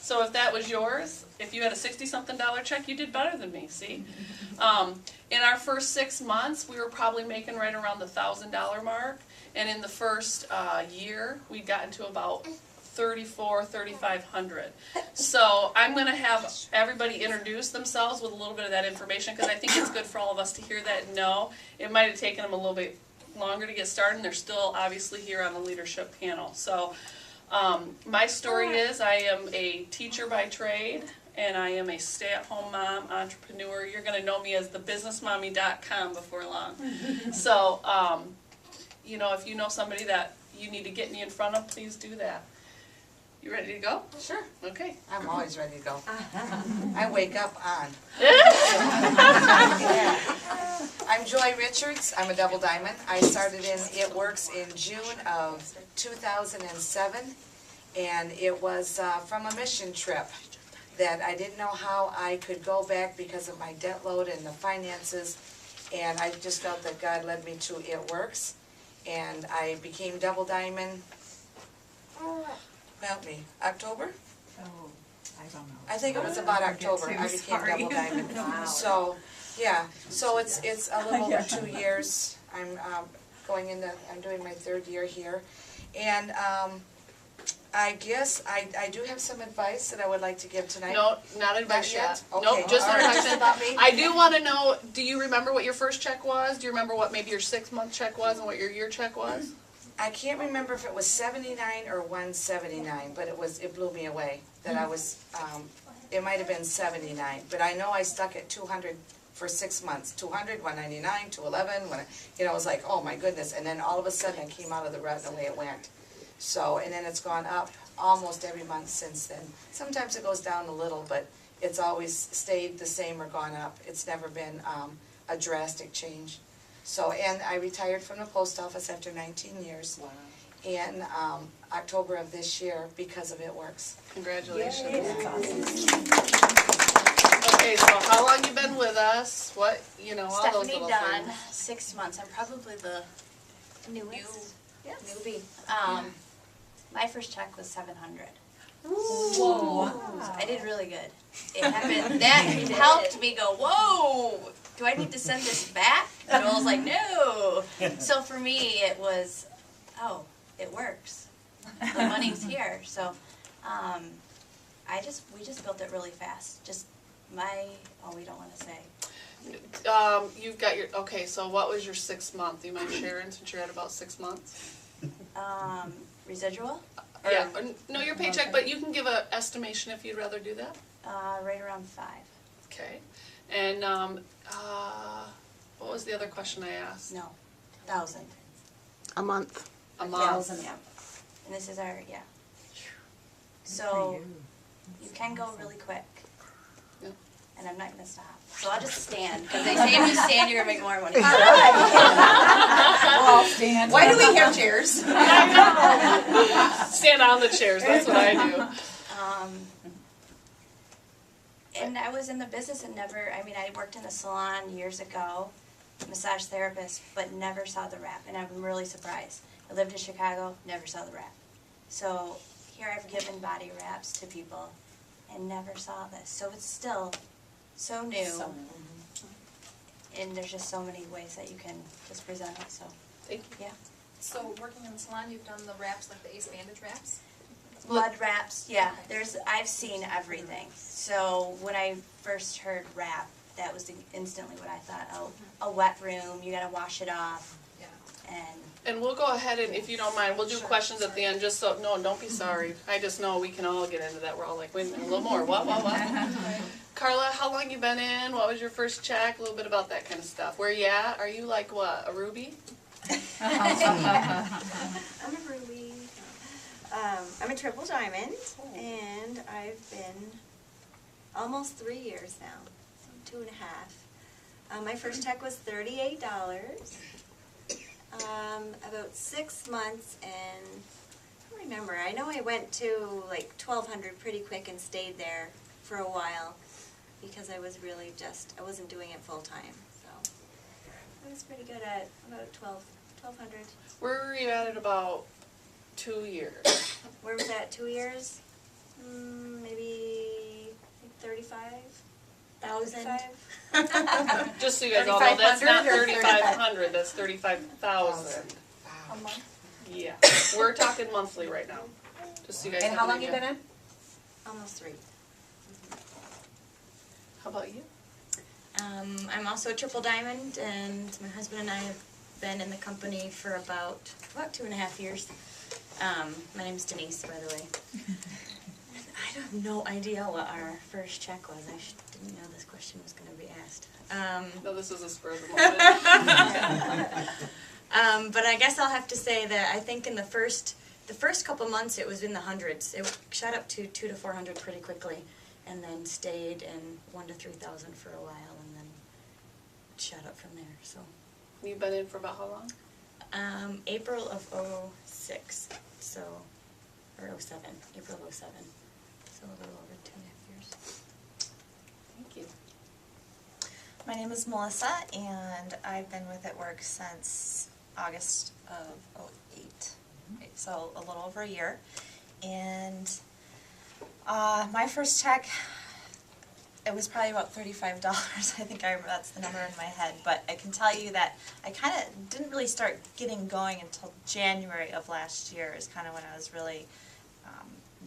So if that was yours, if you had a $60-something check, you did better than me, see? In our first 6 months, we were probably making right around the $1,000 mark. And in the first year, we'd gotten to about $3,500. So I'm going to have everybody introduce themselves with a little bit of that information, because I think it's good for all of us to hear that and know. It might have taken them a little bit longer to get started, and they're still obviously here on the leadership panel. So my story is I am a teacher by trade, and I am a stay-at-home mom, entrepreneur. You're going to know me as the businessmommy.com before long. So, you know, if you know somebody that you need to get me in front of, please do that. You ready to go? Sure. Okay. I'm always ready to go. I wake up on. I'm Joy Richards. I'm a double diamond. I started in It Works in June of 2007, and it was from a mission trip that I didn't know how I could go back because of my debt load and the finances, and I just felt that God led me to It Works, and I became double diamond. Help me, October? Oh, I don't know. I think it was about October I became double diamond. So, yeah, so it's a little over 2 years. I'm I'm doing my 3rd year here. And I guess I do have some advice that I would like to give tonight. No, not advice Not yet? yet. Okay. Nope, just All right. introduction. About me? I do want to know, do you remember what your first check was? Do you remember what maybe your 6-month check was and what your year check was? I can't remember if it was 79 or 179, but it blew me away that I was, it might have been 79, but I know I stuck at 200 for 6 months, 200, 199, 211, it was like, oh my goodness, and then all of a sudden I came out of the rut the way it went. So, and then it's gone up almost every month since then. Sometimes it goes down a little, but it's always stayed the same or gone up. It's never been a drastic change. So, and I retired from the post office after 19 years in October of this year because of It Works. Congratulations. That's awesome. Okay, so how long you been with us? What, all those Stephanie little Dunn, things. 6 months. I'm probably the Newest? newbie. My first check was $700. Whoa. So I did really good. It happened. That helped me go, whoa, do I need to send this back? And I was like, no. So for me, it was, oh, it works. The money's here. So we just built it really fast. We don't want to say. You've got your, okay, so what was your 6th month? Do you mind sharing since you're at about 6 months? Residual? Yeah, no, your paycheck, but you can give an estimation if you'd rather do that. Right around 5. Okay. And what was the other question I asked? No, 1,000. A month. A month. 1,000. Yeah. And this is our, yeah. So you can go really quick. Yeah. And I'm not going to stop. So I'll just stand. Because they say if you stand, you're going to make more money. We'll all stand. Why do we have chairs? Stand on the chairs, that's what I do. And I was in the business and I worked in a salon years ago, massage therapist, but never saw the wrap. And I'm really surprised. I lived in Chicago, never saw the wrap. So here I've given body wraps to people and never saw this. So it's still so new. And there's just so many ways that you can just present it. So, Thank you. yeah. So working in the salon, you've done the wraps, like the ace bandage wraps? Blood wraps, yeah. I've seen everything. So when I first heard wrap, that was instantly what I thought. Oh, a wet room, you gotta wash it off. Yeah. And we'll go ahead and, if you don't mind, we'll do Sure. questions at the end, just so, no, don't be sorry. I just know we can all get into that. We're all like, wait a minute, a little more, what? Carla, how long you been in? What was your first check? A little bit about that kind of stuff. Where you at? Are you like, what, a Ruby? I'm a Ruby. I'm a triple diamond, and I've been almost 3 years now, so 2.5. My first check was $38. About 6 months, and I don't remember. I know I went to like 1,200 pretty quick and stayed there for a while because I was really I wasn't doing it full time. So I was pretty good at about 1,200. Where were you at about 2 years? Where was that, 2 years? Maybe thousand. Just so you guys all know, that's not 3,500 or 3,500, that's 35,000. A month? Yeah, we're talking monthly right now, just so you guys And have how an long you idea. been in? Almost 3. How about you? I'm also a triple diamond, and my husband and I have been in the company for about 2.5 years. My name's Denise, by the way. I have no idea what our first check was. I didn't know this question was going to be asked. No, this is a spur of the moment. But I guess I'll have to say that I think in the first couple months it was in the hundreds. It shot up to 200 to 400 pretty quickly, and then stayed in 1,000 to 3,000 for a while, and then shot up from there. So You've been in for about how long? April of 06, so or 07, April of 07, so a little over 2.5 years. Thank you. My name is Melissa, and I've been with It Works since August of 08, so a little over a year. And my first check, it was probably about $35. I think that's the number in my head. But I can tell you that I kind of didn't really start getting going until January of last year is kind of when I was really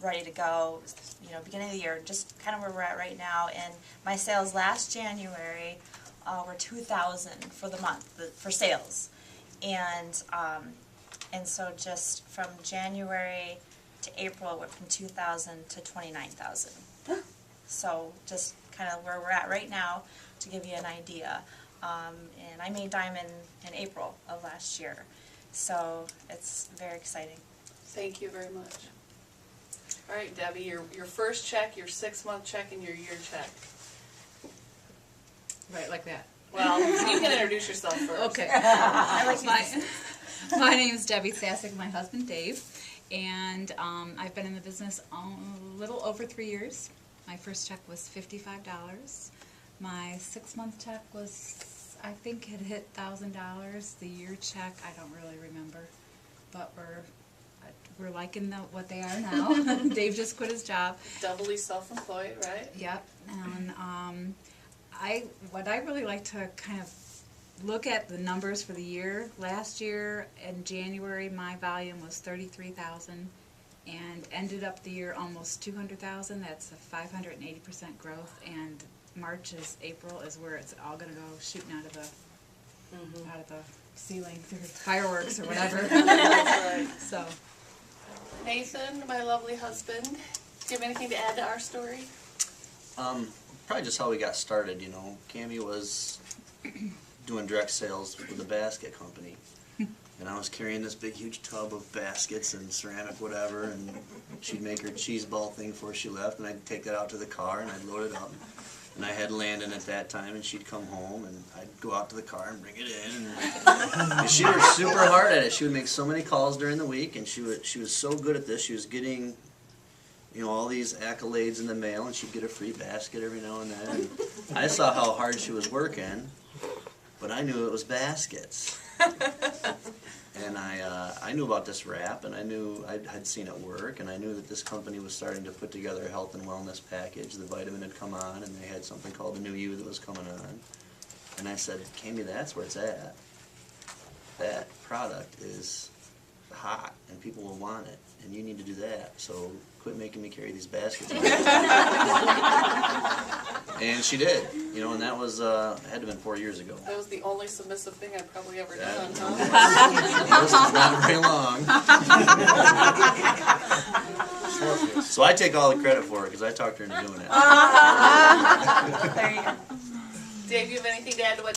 ready to go. You know, beginning of the year, just kind of where we're at right now. And my sales last January were $2,000 for the month for sales, and so just from January to April, it went from 2,000 to 29,000. So just kind of where we're at right now to give you an idea. And I made diamond in April of last year, so it's very exciting. Thank you very much. All right, Debbie, your first check, your 6-month check, and your year check. Right, like that. Well, you can introduce yourself first. Okay. My name is Debbie Sasek, my husband Dave, and I've been in the business a little over 3 years. My first check was $55. My 6-month check was, I think it hit $1,000. The year check, I don't really remember, but we're liking what they are now. Dave just quit his job. Doubly self-employed, right? Yep, and what I really like to kind of look at the numbers for the year. Last year in January, my volume was 33,000, and ended up the year almost 200,000. That's a 580% growth. And April is where it's all going to go shooting out of the ceiling through fireworks or whatever. That's right. So. Nathan, my lovely husband, do you have anything to add to our story? Probably just how we got started, you know. Cammie was doing direct sales with a basket company. And I was carrying this big huge tub of baskets and ceramic whatever, and she'd make her cheese ball thing before she left, and I'd take that out to the car and I'd load it up. And I had Landon at that time, and she'd come home and I'd go out to the car and bring it in. And she worked super hard at it. She would make so many calls during the week, and she was so good at this. She was getting, you know, all these accolades in the mail, and she'd get a free basket every now and then. And I saw how hard she was working, but I knew it was baskets. And I knew about this wrap, and I knew I'd seen it work, and I knew that this company was starting to put together a health and wellness package. The vitamin had come on, and they had something called the New You that was coming on. And I said, Cammie, that's where it's at. That product is hot, and people will want it, and you need to do that. So quit making me carry these baskets. And she did, you know, and that was, had to have been 4 years ago. That was the only submissive thing I've probably ever done, huh? This is not very long. So I take all the credit for it because I talked her into doing it. There you go. Dave, you have anything to add to what